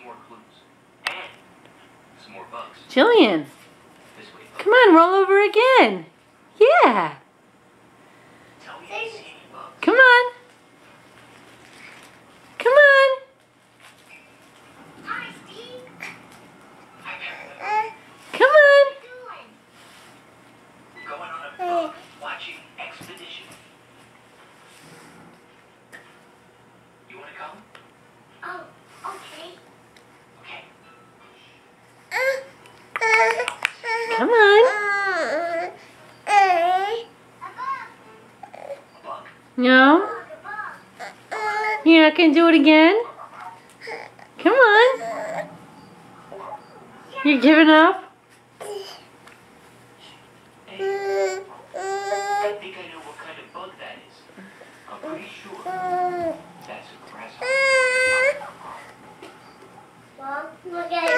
more clues. And some more bugs. Jillian, This way. come on, roll over again. Yeah. Tell me if you see any bugs. Come on. Come on. Hi, Steve. Come on. What are you doing? Going on a bug watching expedition. You want to come? Oh, okay. Okay. Come on. A bug. A bug. No? A bug. You're not going to do it again? Come on. You're giving up? Hey, I think I know what kind of bug that is. I'm pretty sure that's a grasshopper. Mom, look at it.